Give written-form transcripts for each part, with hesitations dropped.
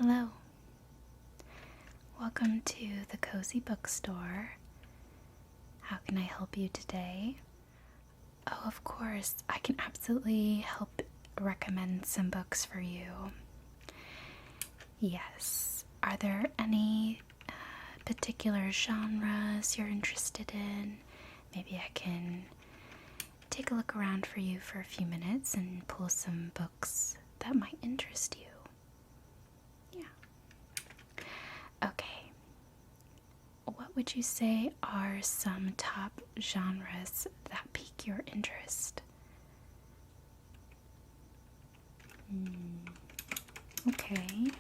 Hello. Welcome to the Cozy Bookstore. How can I help you today? Oh, of course. I can absolutely help recommend some books for you. Yes. Are there any particular genres you're interested in? Maybe I can take a look around for you for a few minutes and pull some books that might interest you. Okay, what would you say are some top genres that pique your interest? Okay.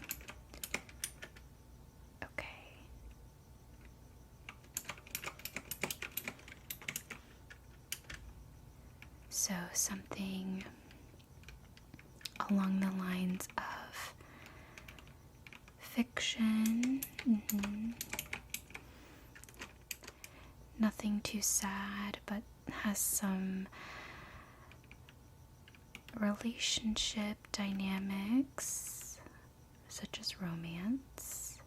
So something along the lines of fiction. Nothing too sad, but has some relationship dynamics, such as romance.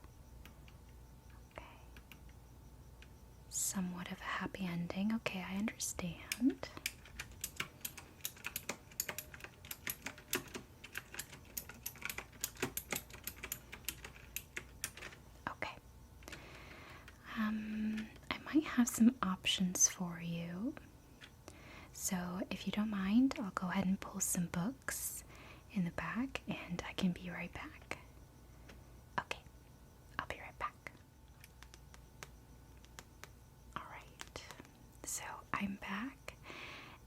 Okay. Somewhat of a happy ending. Okay, I understand. I might have some options for you. So if you don't mind, I'll go ahead and pull some books in the back and I can be right back. Okay, I'll be right back. Alright, so I'm back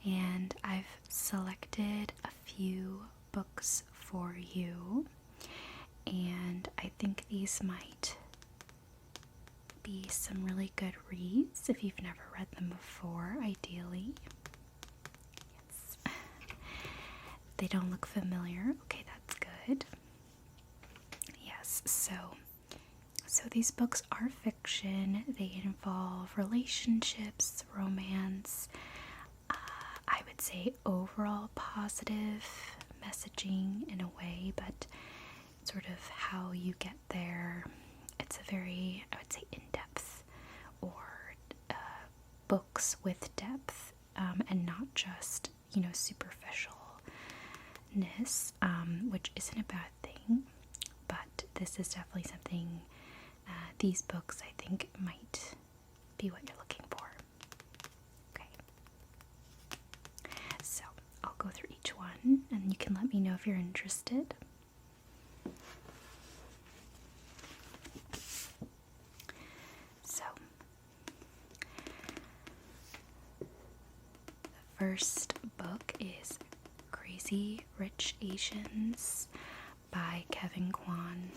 and I've selected a few books for you, and I think these might be some really good reads if you've never read them before, ideally. Yes. They don't look familiar. Okay, that's good. Yes, so these books are fiction. They involve relationships, romance. I would say overall positive messaging in a way, but sort of how you get there. It's a very, I would say, in-depth or books with depth, and not just, superficialness, which isn't a bad thing, but this is definitely something, these books I think might be what you're looking for. Okay. So, I'll go through each one and you can let me know if you're interested. First book is Crazy Rich Asians by Kevin Kwan.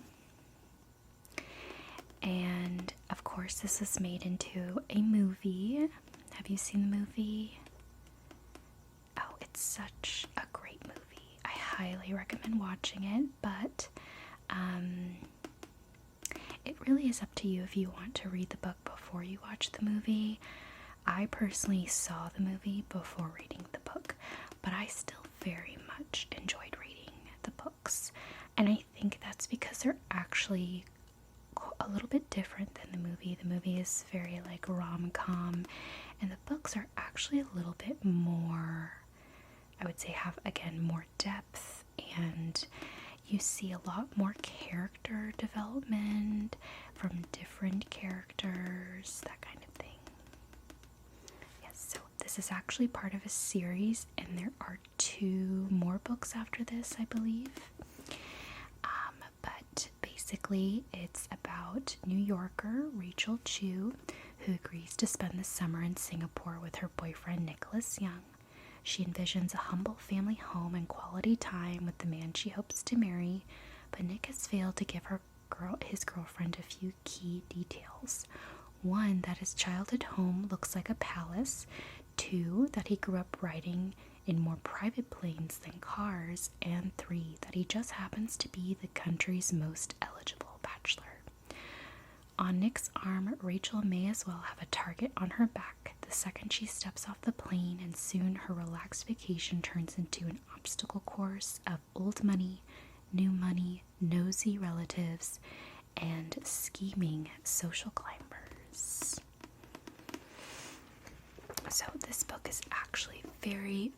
And of course this is made into a movie. Have you seen the movie? Oh, it's such a great movie. I highly recommend watching it, but it really is up to you if you want to read the book before you watch the movie. I personally saw the movie before reading the book, but I still very much enjoyed reading the books. And I think that's because they're actually a little bit different than the movie. The movie is very like rom-com, and the books are actually a little bit more, I would say, have again more depth, and you see a lot more character development from different characters, that kind of thing. So this is actually part of a series, and there are 2 more books after this, I believe. But basically it's about New Yorker Rachel Chu, who agrees to spend the summer in Singapore with her boyfriend Nicholas Young. She envisions a humble family home and quality time with the man she hopes to marry, but Nick has failed to give his girlfriend a few key details. 1, that his childhood home looks like a palace. 2, that he grew up riding in more private planes than cars. And 3, that he just happens to be the country's most eligible bachelor. On Nick's arm, Rachel may as well have a target on her back the second she steps off the plane, and soon her relaxed vacation turns into an obstacle course of old money, new money, nosy relatives, and scheming social climbers. So this book is actually very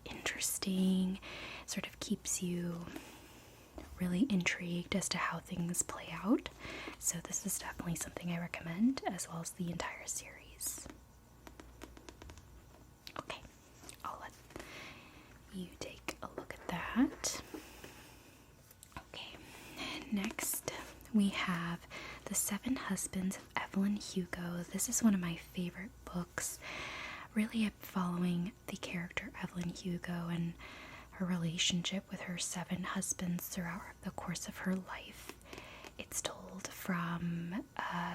interesting, sort of keeps you really intrigued as to how things play out. So this is definitely something I recommend, as well as the entire series. Okay, I'll let you take a look at that. Okay, next we have The Seven Husbands of Evelyn Hugo. This is one of my favorite books. Really following the character Evelyn Hugo and her relationship with her 7 husbands throughout the course of her life. It's told from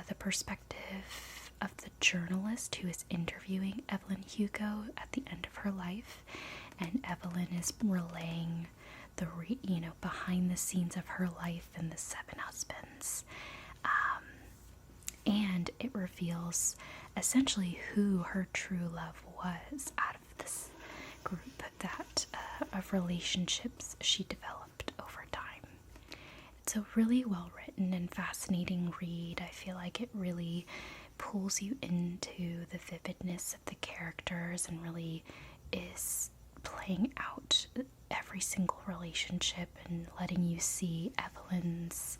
the perspective of the journalist who is interviewing Evelyn Hugo at the end of her life, and Evelyn is relaying the behind the scenes of her life and the 7 husbands. And it reveals essentially who her true love was out of this group of relationships she developed over time. It's a really well written and fascinating read. I feel like it really pulls you into the vividness of the characters and really is playing out every single relationship and letting you see Evelyn's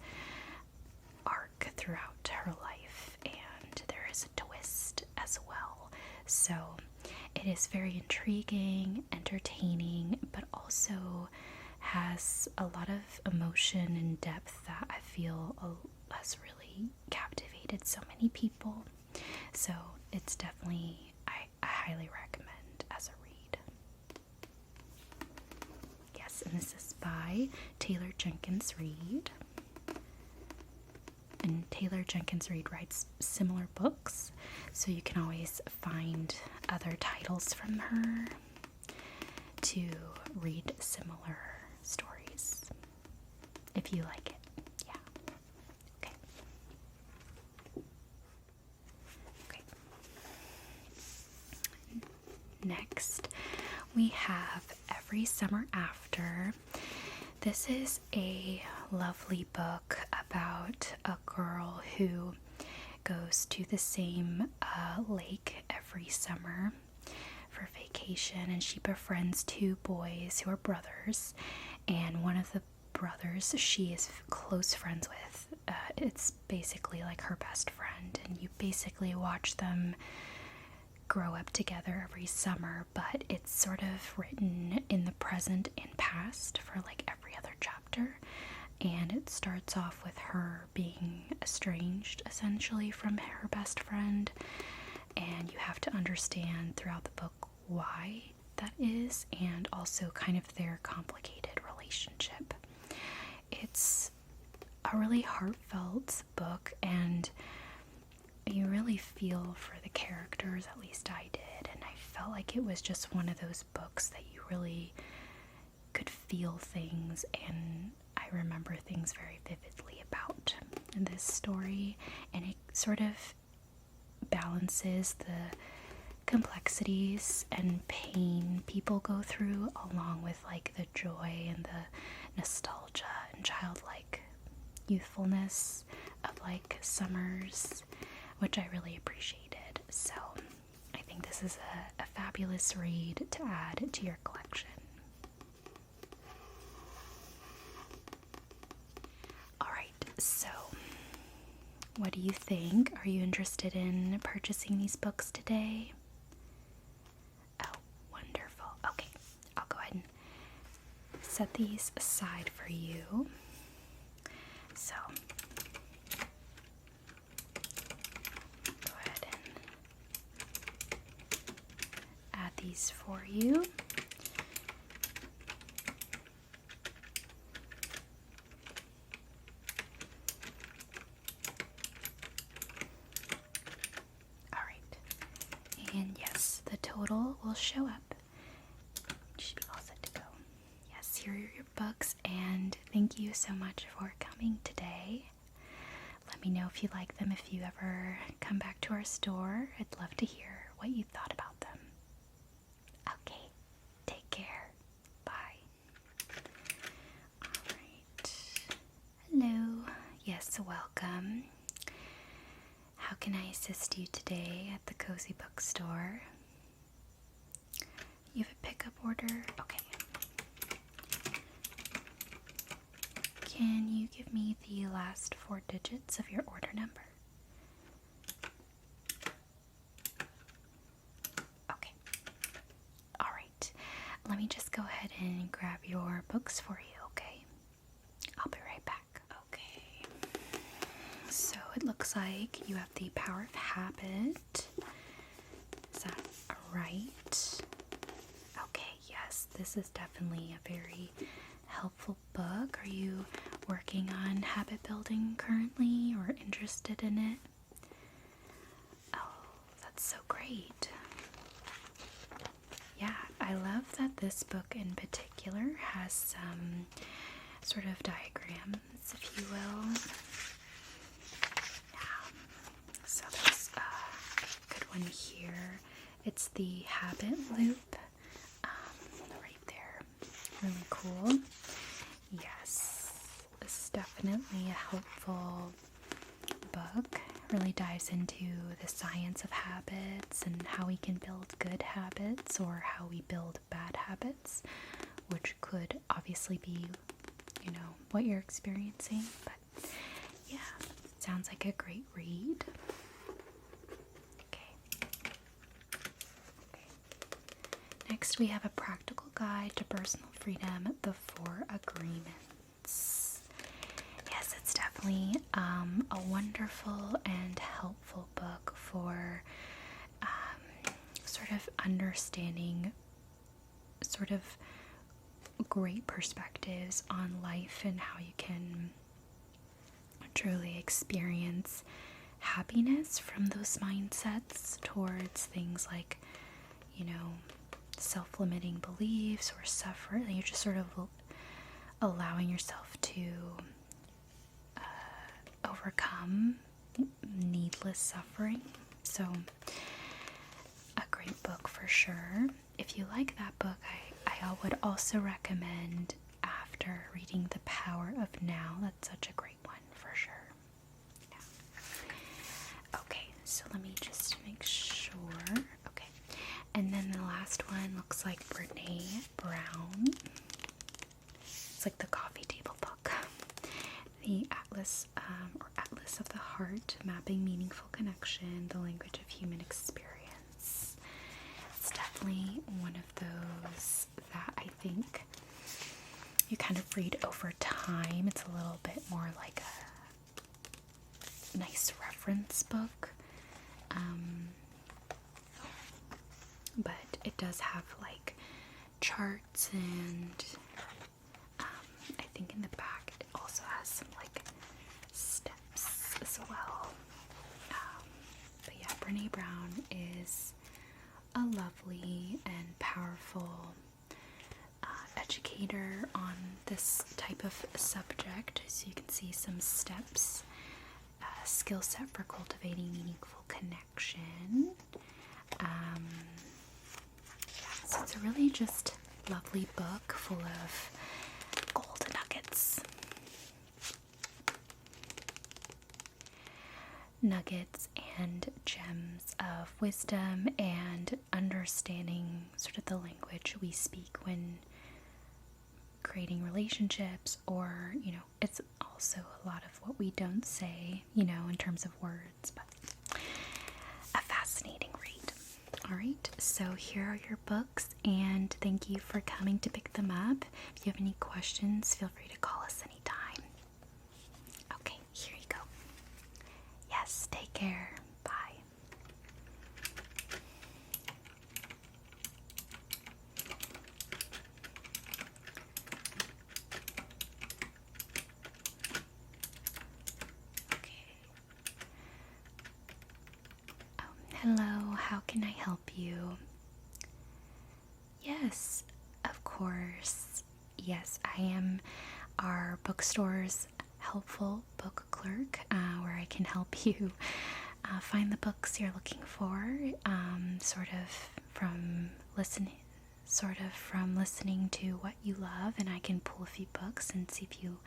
arc throughout her life, and there is a twist as well. So it is very intriguing, entertaining, but also has a lot of emotion and depth that I feel has really captivated so many people. So it's definitely, I highly recommend as a read. Yes, and this is by Taylor Jenkins Reid. And Taylor Jenkins Reid writes similar books, so you can always find other titles from her to read similar stories if you like it. Yeah. Okay. Okay. Next, we have Every Summer After. This is a lovely book about a girl who goes to the same lake every summer for vacation, and she befriends 2 boys who are brothers, and one of the brothers she is close friends with. It's basically like her best friend, and you basically watch them grow up together every summer, but it's sort of written in the present and past for like every other chapter. And it starts off with her being estranged essentially from her best friend, and you have to understand throughout the book why that is, and also kind of their complicated relationship. It's a really heartfelt book, and you really feel for the characters, at least I did, and I felt like it was just one of those books that you really could feel things, and I remember things very vividly about in this story, and it sort of balances the complexities and pain people go through along with like the joy and the nostalgia and childlike youthfulness of like summers, which I really appreciated. So I think this is a fabulous read to add to your collection. Alright, so what do you think? Are you interested in purchasing these books today? Oh, wonderful. Okay, I'll go ahead and set these aside for you. So add these for you. Alright, and yes, the total will show up. You should be all set to go. Yes, here are your books, and thank you so much for coming today. Let me know if you like them. If you ever come back to our store, I'd love to hear what you thought about them. Okay, take care. Bye. Alright. welcome. How can I assist you today at the Cozy Bookstore? You have a pickup order? Okay. Can you give me the last 4 digits of your order number? Okay. Alright. Let me just go ahead and grab your books for you, okay? I'll be right back. Okay. So it looks like you have the Power of Habit. Is that right? Okay, yes, this is definitely a very helpful book. Are you working on habit building currently or interested in it? Oh, that's so great. Yeah, I love that this book in particular has some sort of diagrams, if you will. Yeah, so there's a good one here. It's the habit loop right there. Really cool. Yes, this is definitely a helpful book. Really dives into the science of habits and how we can build good habits or how we build bad habits, which could obviously be, you know, what you're experiencing. But yeah, it sounds like a great read. Okay. Next, we have a practical guide to personal freedom, the 4 agreements. Yes, it's definitely a wonderful and helpful book for sort of understanding sort of great perspectives on life and how you can truly experience happiness from those mindsets towards things like, you know, self-limiting beliefs or suffering. You're just sort of allowing yourself to overcome needless suffering. So a great book for sure. If you like that book, I would also recommend after reading The Power of Now. That's such a great one for sure. Yeah. Okay, so let me just make sure. Okay. And then the last one looks like Brene Brown. It's like the coffee table book. The Atlas, or Atlas of the Heart, Mapping Meaningful Connection, the Language of Human Experience. It's definitely one of those that I think you kind of read over time. It's a little bit more like a nice reference book. But it does have like charts and I think in the back it also has some like steps as well. But yeah, Brene Brown is a lovely and powerful educator on this type of subject. So you can see some steps, skill set for cultivating meaningful connection. So it's a really just lovely book full of gold nuggets. Nuggets and gems of wisdom and understanding sort of the language we speak when creating relationships, or, you know, it's also a lot of what we don't say, you know, in terms of words, but a fascinating read. Alright, so here are your books, and thank you for coming to pick them up. If you have any questions, feel free to call us anytime. Okay, here you go. Yes, take care. Bye. Hello, how can I help you? Yes, of course. Yes, I am our bookstore's helpful book clerk, where I can help you find the books you're looking for, sort of from listening to what you love, and I can pull a few books and see if you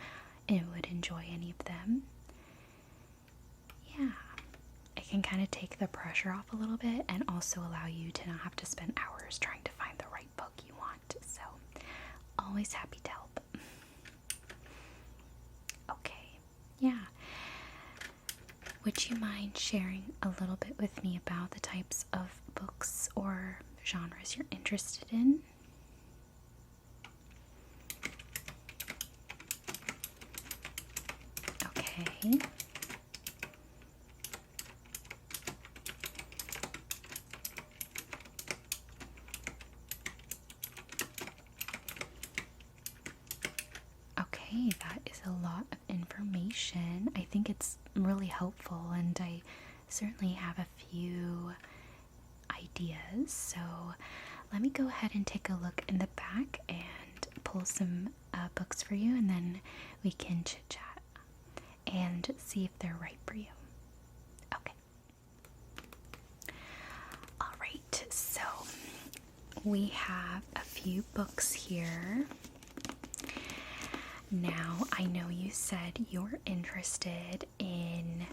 would enjoy any of them. Yeah, it can kind of take the pressure off a little bit and also allow you to not have to spend hours trying to find the right book you want. So, always happy to help. Okay, yeah. Would you mind sharing a little bit with me about the types of books or genres you're interested in? Okay. Okay, that is a lot of information. I think it's really helpful, and I certainly have a few ideas. So let me go ahead and take a look in the back and pull some books for you, and then we can chit chat and see if they're right for you. Okay. Alright, so we have a few books here. Now, I know you said you're interested in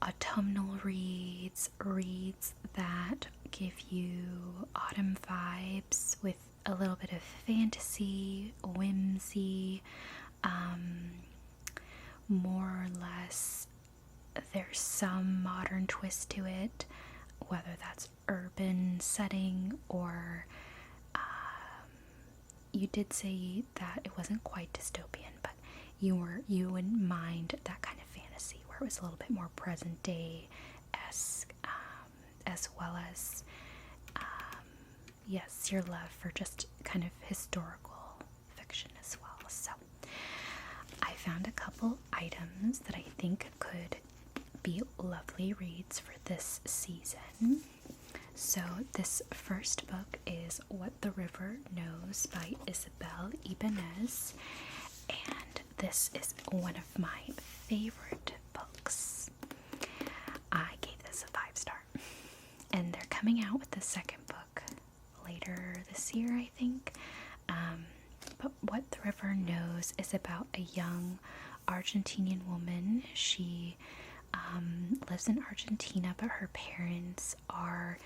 autumnal reads, reads that give you autumn vibes with a little bit of fantasy, whimsy, more or less there's some modern twist to it, whether that's urban setting or you did say that it wasn't quite dystopian, but you wouldn't mind that kind of fantasy where it was a little bit more present day-esque, as well as yes, your love for just kind of historical fiction as well. So I found a couple items that I think could be lovely reads for this season. So this first book is What the River Knows by Isabel Ibanez, and this is one of my favorite books. I gave this a 5-star, and they're coming out with the second book later this year, I think. But What the River Knows is about a young Argentinian woman. She lives in Argentina, but her parents are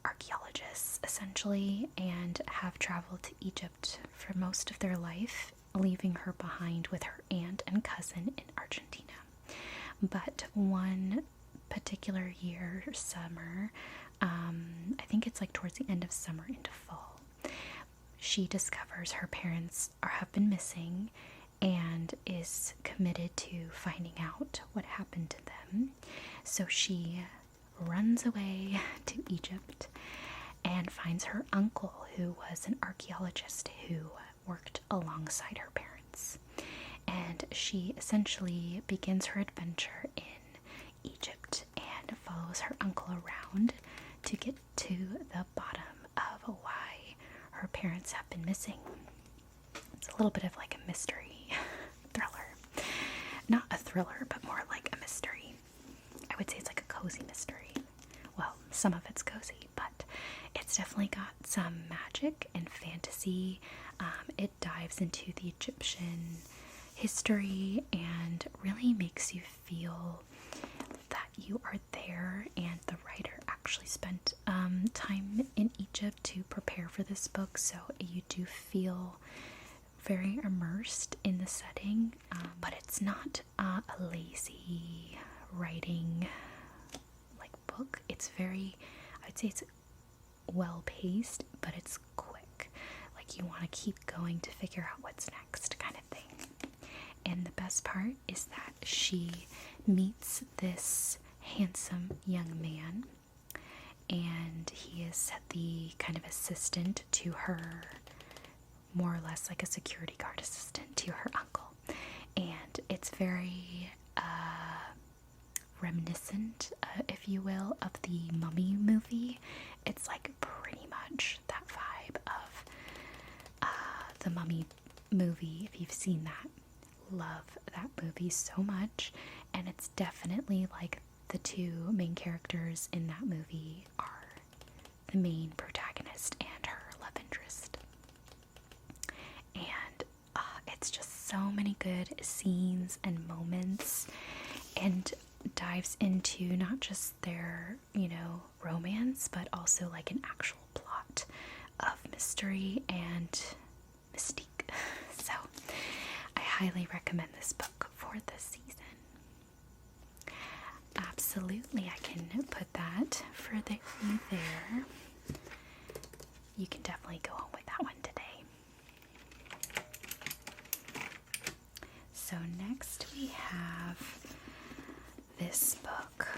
archaeologists essentially and have traveled to Egypt for most of their life, leaving her behind with her aunt and cousin in Argentina. But one particular year, summer, I think it's like towards the end of summer into fall, she discovers her parents have been missing and is committed to finding out what happened to them. So she runs away to Egypt and finds her uncle, who was an archaeologist who worked alongside her parents. And she essentially begins her adventure in Egypt and follows her uncle around to get to the bottom of why her parents have been missing. It's a little bit of like a mystery thriller. Not a thriller, but more like a mystery. I would say it's like a cozy mystery. Well, some of it's cozy, but it's definitely got some magic and fantasy. It dives into the Egyptian history and really makes you feel that you are there, and the writer actually spent time in Egypt to prepare for this book, so you do feel very immersed in the setting, but it's not a lazy writing like book. It's very, I'd say it's well paced, but it's quick. Like you want to keep going to figure out what's next kind of thing. And the best part is that she meets this handsome young man, and he is the kind of assistant to her, more or less like a security guard assistant to her uncle. And it's very reminiscent, if you will, of the Mummy movie. It's like pretty much that vibe of the Mummy movie, if you've seen that. Love that movie so much, and it's definitely like the two main characters in that movie are the main protagonist and her love interest. And it's just so many good scenes and moments, and dives into not just their, romance, but also like an actual plot of mystery and mystique. So I highly recommend this book for this season. Absolutely, I can put that for you there. You can definitely go on with that one today. So next we have this book.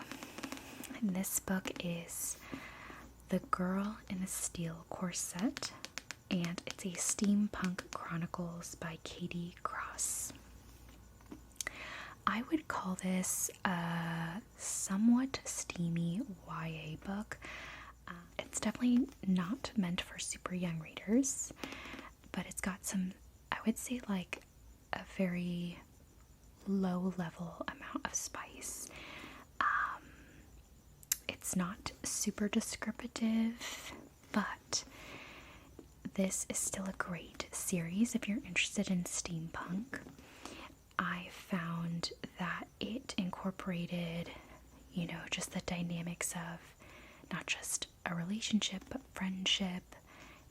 And this book is The Girl in the Steel Corset, and it's a steampunk chronicles by Katie Cross. I would call this a somewhat steamy YA book. It's definitely not meant for super young readers, but it's got some, I would say, like a very low level amount of spice. It's not super descriptive, but this is still a great series if you're interested in steampunk. I found that it incorporated, just the dynamics of not just a relationship, but friendship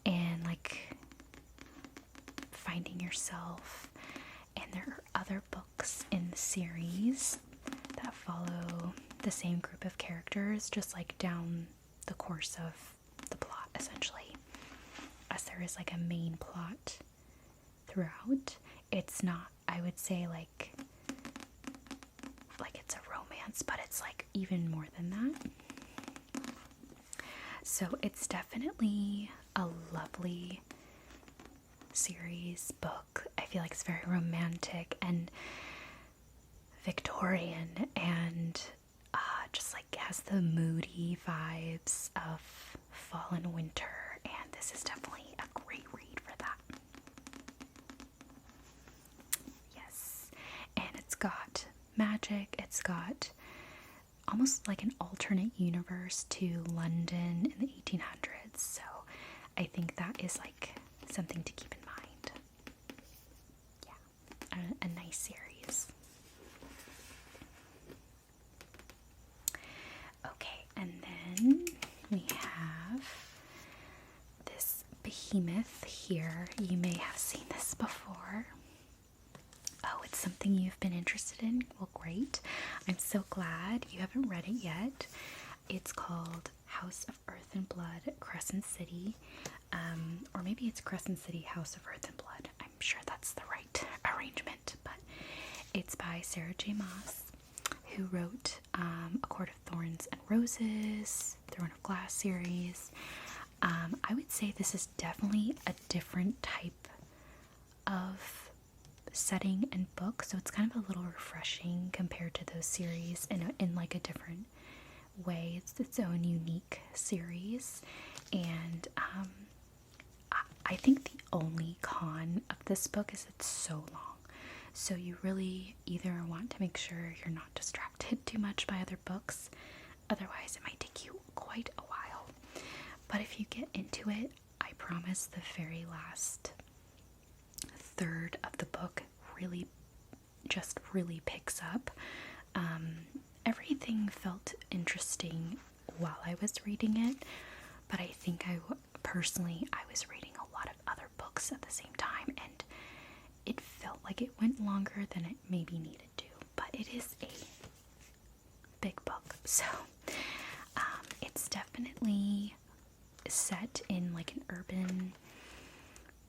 and like finding yourself. And there are other books in the series that follow the same group of characters, just like down the course of the plot, essentially. As there is like a main plot throughout. It's not, I would say, like it's a romance, but it's like even more than that. So it's definitely a lovely series book. I feel like it's very romantic and Victorian, and just like has the moody vibes of fall and winter, and this is definitely a great read for that. Yes, and it's got magic, it's got almost like an alternate universe to London in the 1800s, so I think that is like something to keep in mind. Yeah, a nice series. Okay, and then we have this behemoth here. You may have seen this before. Oh, it's something you've been interested in? Well, great. I'm so glad you haven't read it yet. It's called House of Earth and Blood, Crescent City. Or maybe it's Crescent City, House of Earth and Blood. I'm sure that's the right arrangement, but it's by Sarah J. Maas, who wrote A Court of Thorns and Roses, Throne of Glass series. I would say this is definitely a different type of setting and book, so it's kind of a little refreshing compared to those series in like a different way. It's its own unique series, and I think the only con of this book is it's so long. So you really either want to make sure you're not distracted too much by other books, otherwise it might take you quite a while. But if you get into it, I promise the very last third of the book really picks up. Everything felt interesting while I was reading it, but I think personally I was reading a lot of other books at the same time, and it felt like it went longer than it maybe needed to, but it is a big book. So it's definitely set in like an urban,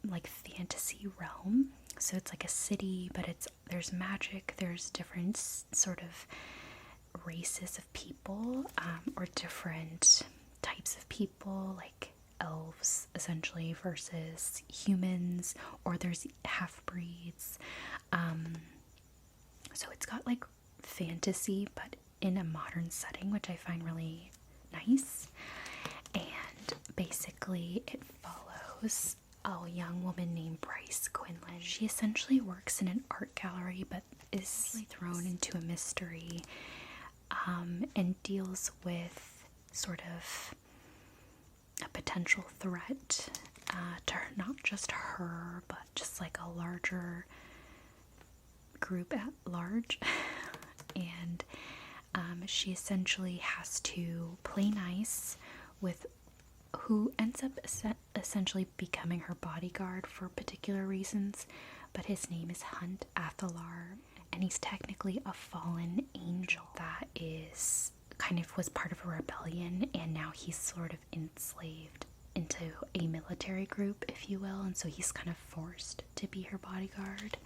like fantasy realm. So it's like a city, but there's magic, there's different sort of races of people, or different types of people, like elves essentially versus humans, or there's half-breeds. So it's got like fantasy but in a modern setting, which I find really nice. And basically it follows a young woman named Bryce Quinlan. She essentially works in an art gallery but is thrown into a mystery, and deals with sort of a potential threat to her, not just her, but just like a larger group at large. And She essentially has to play nice with who ends up essentially becoming her bodyguard for particular reasons, but his name is Hunt Athalar, and he's technically a fallen angel that is kind of was part of a rebellion, and now he's sort of enslaved into a military group, if you will, and so he's kind of forced to be her bodyguard.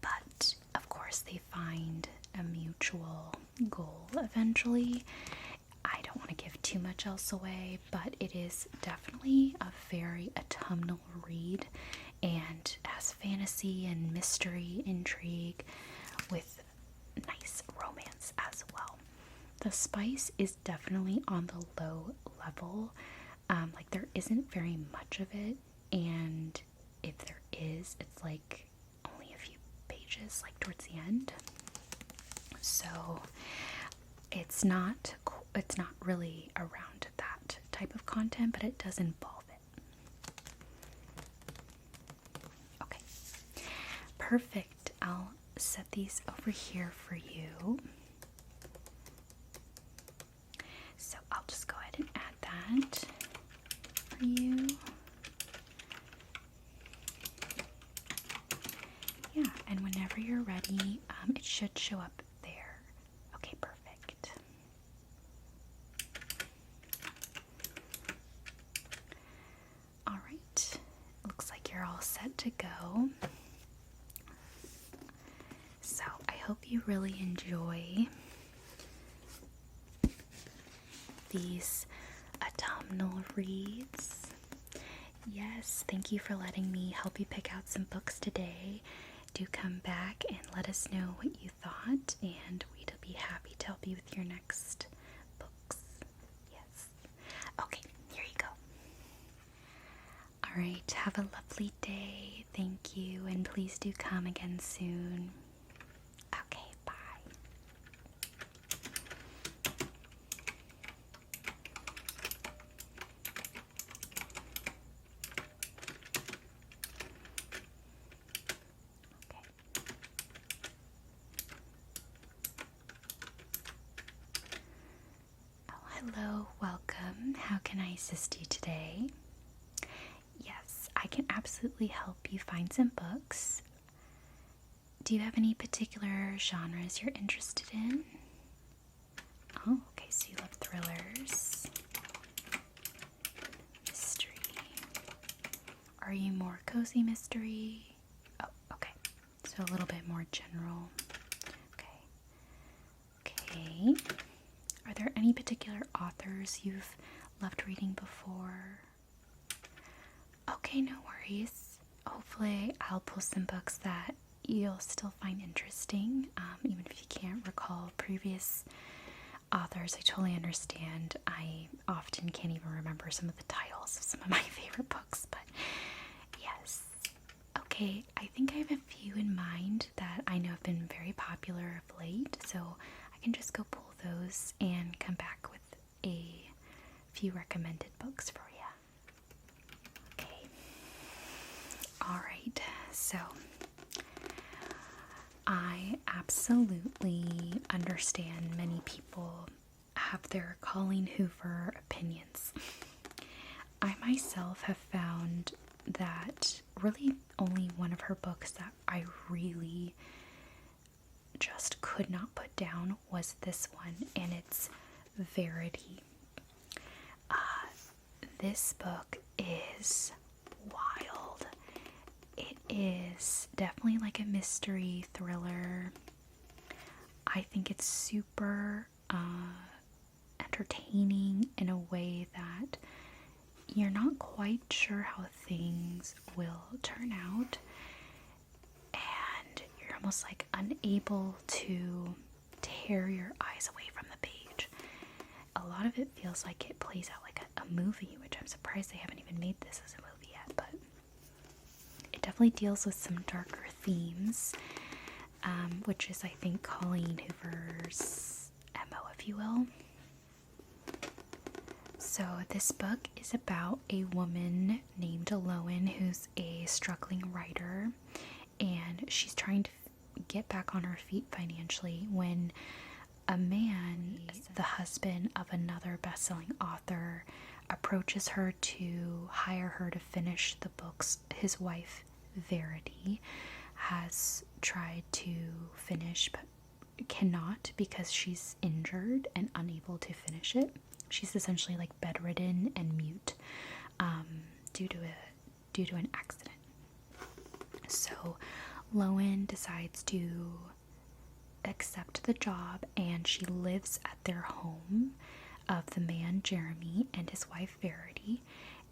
But of course they find a mutual goal eventually. I don't want to give too much else away, but it is definitely a very autumnal read and has fantasy and mystery, intrigue with nice romance as well. The spice is definitely on the low level. Like there isn't very much of it, and if there is, it's like only a few pages, like towards the end. So it's not really around that type of content, but it does involve it. Okay, perfect. I'll set these over here for you. So I'll just go ahead and add that for you. Yeah, and whenever you're ready, it should show up there. Okay, perfect. Alright, looks like you're all set to go. So I hope you really enjoy these autumnal reads. Yes, thank you for letting me help you pick out some books today. Do come back and let us know what you thought, and we'd be happy to help you with your next books. Yes. Okay, here you go. Alright, have a lovely day. Thank you, and please do come again soon. Okay, bye. Hello, welcome. How can I assist you today? Yes, I can absolutely help you find some books. Do you have any particular genres you're interested in? Oh, okay, so you love thrillers. Mystery. Are you more cozy mystery? Oh, okay. So a little bit more general. Okay. Are there any particular authors you've loved reading before? Okay, no worries. Hopefully I'll pull some books that you'll still find interesting, even if you can't recall previous authors. I totally understand. I often can't even remember some of the titles of some of my favorite books, but yes. Okay, I think I have a few in mind that I know have been very popular of late, so I can just go pull those and come back with a few recommended books for you. Okay. Alright, so I absolutely understand many people have their Colleen Hoover opinions. I myself have found that really only one of her books that I really just could not put down was this one, and it's Verity. This book is wild. It is definitely like a mystery thriller. I think it's super entertaining in a way that you're not quite sure how things will turn out, and you're almost like unable to tear your eyes away from the page. A lot of it feels like it plays out like a movie, which I'm surprised they haven't even made this as a movie yet, but it definitely deals with some darker themes, which is, I think, Colleen Hoover's MO, if you will. So this book is about a woman named Lowen who's a struggling writer, and she's trying to get back on her feet financially when a man, the husband of another best-selling author, approaches her to hire her to finish the books his wife, Verity, has tried to finish but cannot because she's injured and unable to finish it. She's essentially like bedridden and mute due to an accident. So Lowen decides to accept the job, and she lives at their home of the man Jeremy and his wife Verity,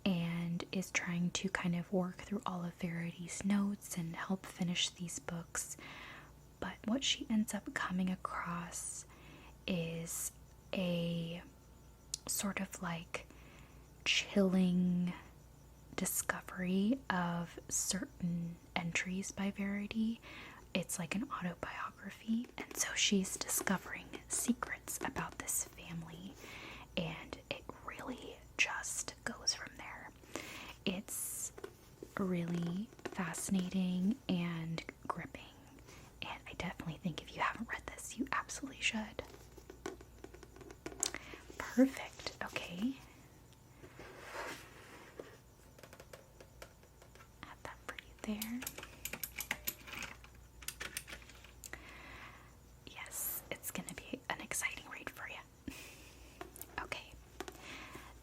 and is trying to kind of work through all of Verity's notes and help finish these books. But what she ends up coming across is a sort of like chilling discovery of certain entries by Verity. It's like an autobiography, and so she's discovering secrets about this family, and it really just goes from there. It's really fascinating and gripping, and I definitely think if you haven't read this, you absolutely should. Perfect. Okay. Add that for you there. Yes, it's going to be an exciting read for you. Okay.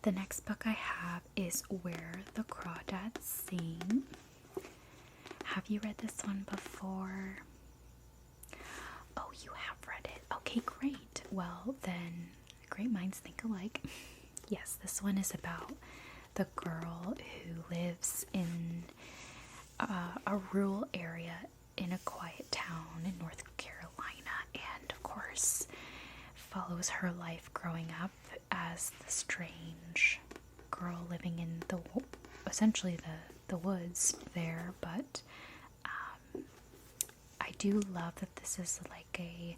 The next book I have is Where the Crawdads Sing. Have you read this one before? Oh, you have read it. Okay, great. Well, then, great minds think alike. Yes, this one is about the girl who lives in a rural area in a quiet town in North Carolina, and of course follows her life growing up as the strange girl living in essentially the woods there. But I do love that this is like a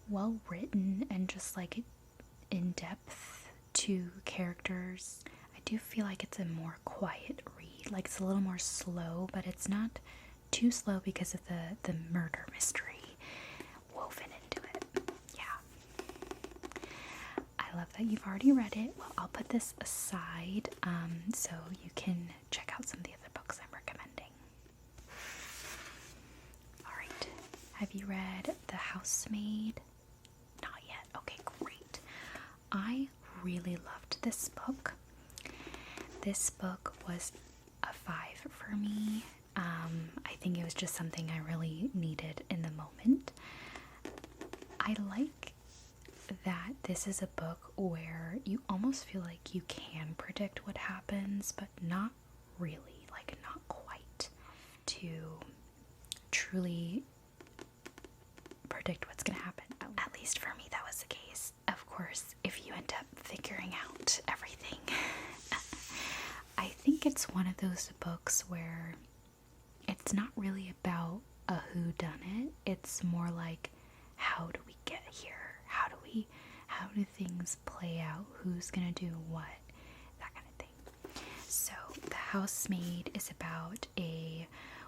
well written and just like in depth to characters. I do feel like it's a more quiet read, like it's a little more slow, but it's not too slow because of the murder mystery woven into it. Yeah. I love that you've already read it. Well, I'll put this aside so you can check out some of the other books I'm recommending. Alright. Have you read The Housemaid? Not yet. Okay, great. I really loved this book. This book was a 5 for me. I think it was just something I really needed in the moment. I like that this is a book where you almost feel like you can predict what happens, but not really, like not quite, to truly predict what's going to happen. At least for me, that was the case. Of course, if you end up figuring out everything, I think it's one of those books where it's not really about a whodunit. It's more like, how do we get here? How do things play out? Who's gonna do what? That kind of thing. So The Housemaid is about a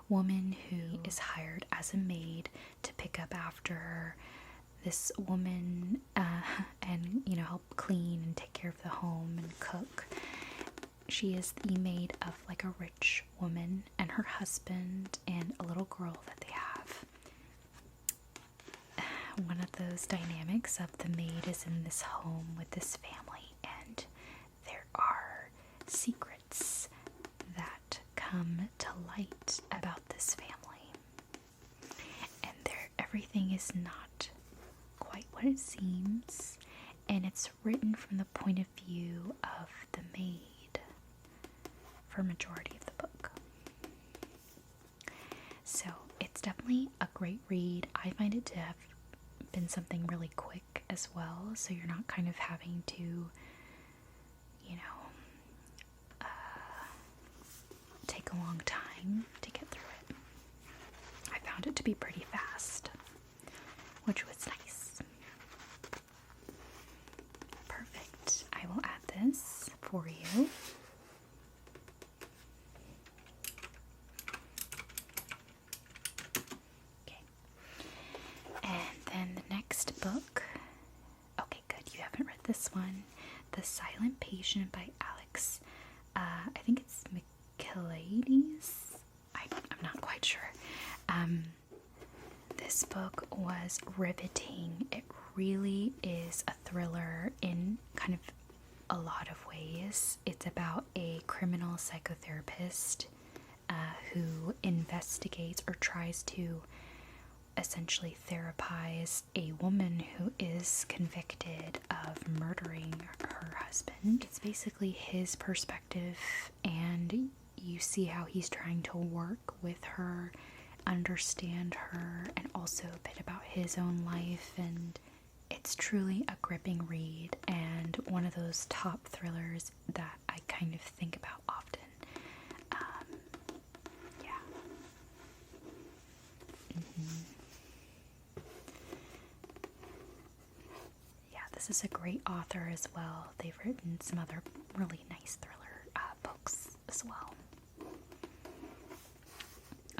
woman who is hired as a maid to pick up after this woman and help clean and take care of the home and cook. She is the maid of like a rich woman and her husband and a little girl that they have. One of those dynamics of the maid is in this home with this family, and there are secrets that come to light about this family. And everything is not quite what it seems, and it's written from the point of view of the maid for majority of the book. So it's definitely a great read. I find it to have been something really quick as well, so you're not kind of having to take a long time to get through it. I found it to be pretty fast, which was nice. Perfect. I will add this for you. Okay. And then the next book this one, The Silent Patient by Alex. I think it's Michaelides. I'm not quite sure. This book was riveting. It really is a thriller in kind of a lot of ways. It's about a criminal psychotherapist who investigates or tries to essentially therapize a woman who is convicted of murdering her husband. It's basically his perspective, and you see how he's trying to work with her, understand her, and also a bit about his own life. And it's truly a gripping read and one of those top thrillers that I kind of think about often. Yeah. Yeah, this is a great author as well. They've written some other really nice thriller books as well.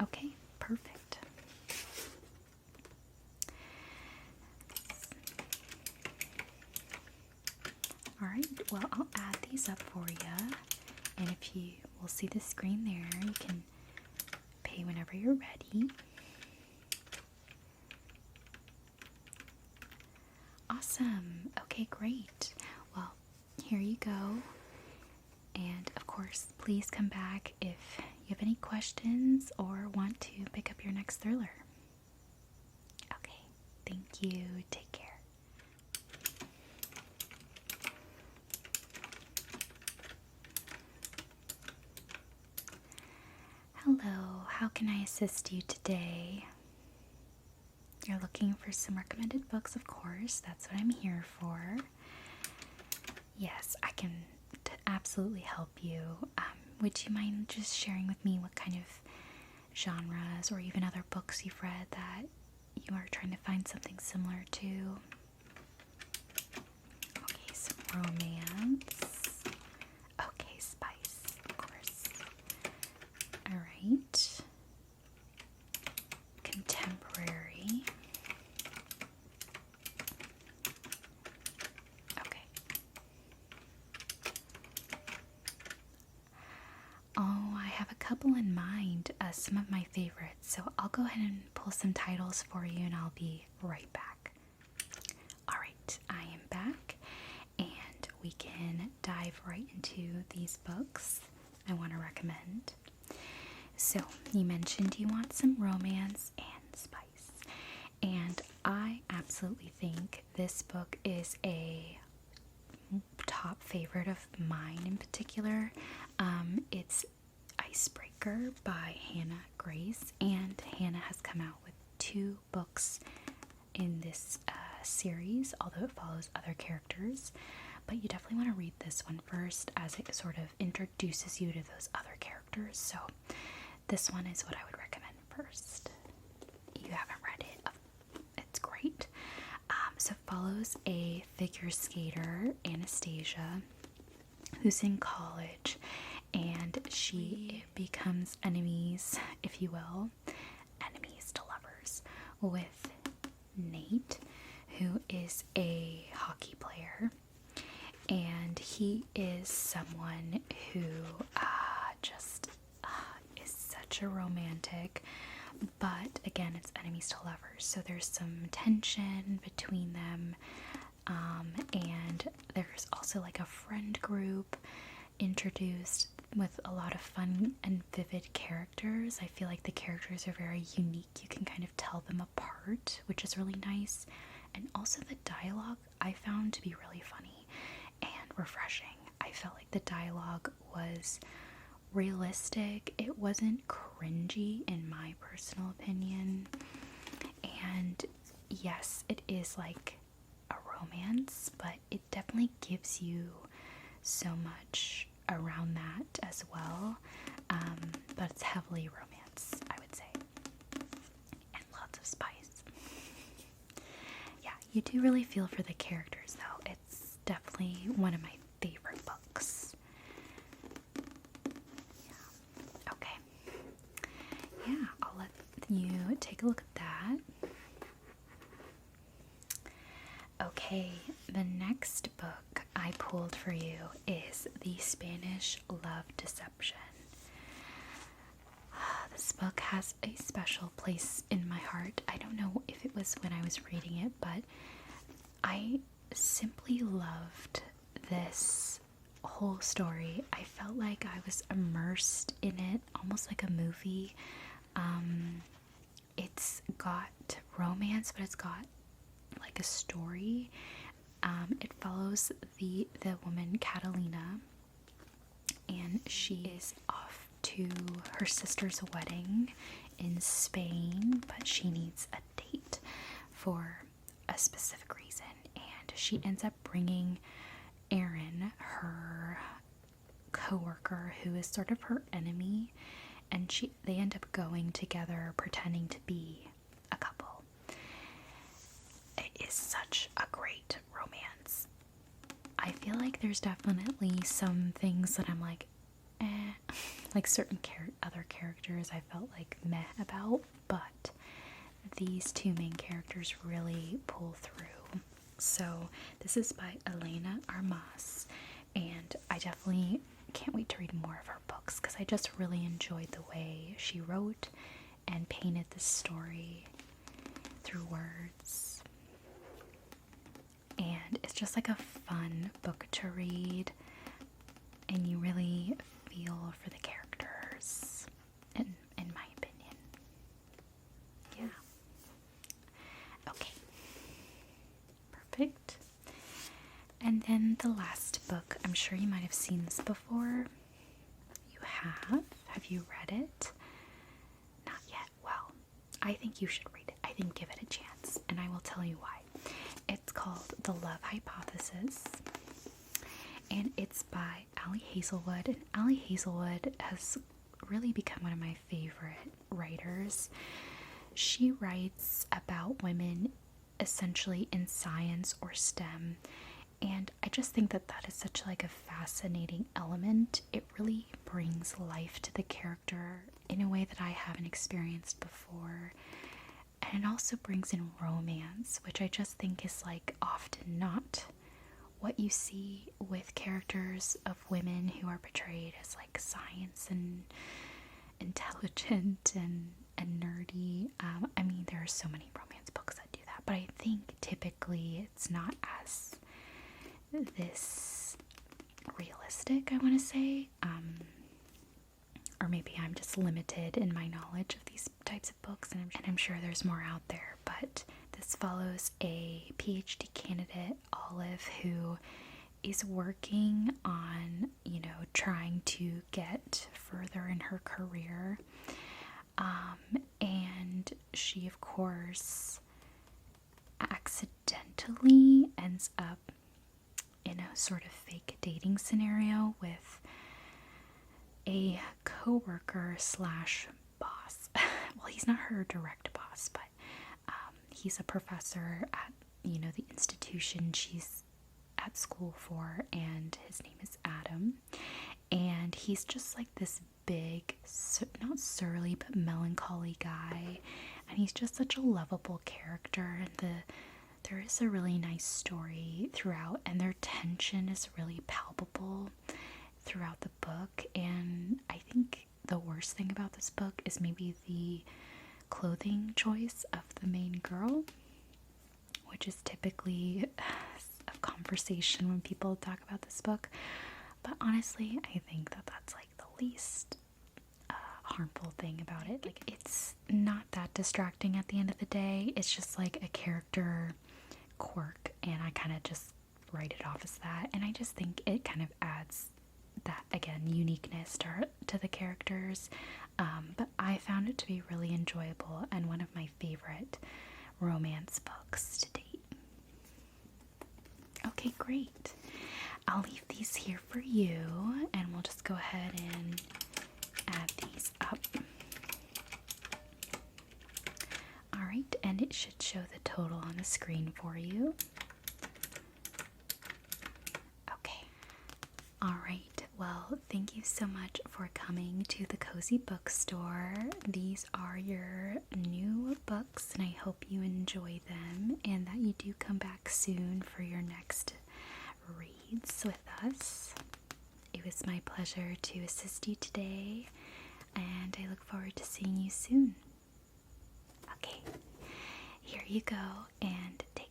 Okay, perfect. Alright, well, I'll add these up for you, and if you will see the screen there, you can pay whenever you're ready. Awesome. Okay, great. Well, here you go. And of course, please come back if you have any questions or want to pick up your next thriller. Okay, thank you. Take care. Hello, how can I assist you today? You're looking for some recommended books, of course. That's what I'm here for. Yes, I can absolutely help you. Would you mind just sharing with me what kind of genres or even other books you've read that you are trying to find something similar to? Okay, some romance. Okay, spice, of course. Alright. Contemporary. Okay. Oh, I have a couple in mind, some of my favorites, so I'll go ahead and pull some titles for you and I'll be right back. Alright, I am back, and we can dive right into these books I want to recommend. So, you mentioned you want some romance and spice, and I absolutely think this book is a top favorite of mine in particular. It's Icebreaker by Hannah Grace, and Hannah has come out with 2 books in this series, although it follows other characters. But you definitely want to read this one first, as it sort of introduces you to those other characters. So this one is what I would recommend first. You haven't read it, it's great. So it follows a figure skater, Anastasia, who's in college, and she becomes enemies, if you will, enemies to lovers, with Nate, who is a hockey player, and he is someone who is such a romantic, but again, it's enemies to lovers, so there's some tension between them, and there's also like a friend group introduced with a lot of fun and vivid characters. I feel like the characters are very unique. You can kind of tell them apart, which is really nice. And also the dialogue I found to be really funny and refreshing. I felt like the dialogue was realistic. It wasn't cringy in my personal opinion. And yes, it is like a romance, but it definitely gives you so much around that as well. But it's heavily romance, I would say. And lots of spice. Yeah, you do really feel for the characters though. It's definitely one of my favorite books. Yeah. Okay. Yeah, I'll let you take a look at that. Okay, the next book I pulled for you is The Spanish Love Deception. This book has a special place in my heart. I don't know if it was when I was reading it, but I simply loved this whole story. I felt like I was immersed in it, almost like a movie. It's got romance, but it's got like a story. It follows the woman Catalina, and she is off to her sister's wedding in Spain, but she needs a date for a specific reason, and she ends up bringing Erin, her co-worker, who is sort of her enemy, and they end up going together pretending to be a couple. It is such a great romance. I feel like there's definitely some things that I'm like, like certain other characters I felt like meh about, but these two main characters really pull through. So this is by Elena Armas, and I definitely can't wait to read more of her books because I just really enjoyed the way she wrote and painted this story through words. And it's just like a fun book to read, and you really feel for the characters, in my opinion. Yeah. Okay. Perfect. And then the last book, I'm sure you might have seen this before. You have? Have you read it? Not yet. Well, I think you should read it. I think give it a chance, and I will tell you why. It's called The Love Hypothesis, and it's by Ali Hazelwood. And Ali Hazelwood has really become one of my favorite writers. She writes about women essentially in science or STEM, and I just think that is such like a fascinating element. It really brings life to the character in a way that I haven't experienced before. And it also brings in romance, which I just think is like often not what you see with characters of women who are portrayed as like science and intelligent and nerdy. I mean, there are so many romance books that do that, but I think typically it's not as this realistic, I want to say. Or maybe I'm just limited in my knowledge of these types of books, and I'm sure there's more out there, but this follows a PhD candidate, Olive, who is working on, trying to get further in her career. And she, of course, accidentally ends up in a sort of fake dating scenario with a co-worker slash boss. Well, he's not her direct boss, but he's a professor at, the institution she's at school for, and his name is Adam. And he's just like this big, not surly, but melancholy guy. And he's just such a lovable character. And there is a really nice story throughout, and their tension is really palpable throughout the book. And I think the worst thing about this book is maybe the clothing choice of the main girl, which is typically a conversation when people talk about this book. But honestly, I think that that's like the least harmful thing about it. Like, it's not that distracting at the end of the day. It's just like a character quirk, and I kind of just write it off as that. And I just think it kind of adds that, again, uniqueness to the characters. But I found it to be really enjoyable and one of my favorite romance books to date. Okay, great. I'll leave these here for you, and we'll just go ahead and add these up. Alright, and it should show the total on the screen for you. Okay. Alright, Well, thank you so much for coming to the Cozy Bookstore. These are your new books, and I hope you enjoy them and that you do come back soon for your next reads with us. It was my pleasure to assist you today, and I look forward to seeing you soon. Okay, here you go, and take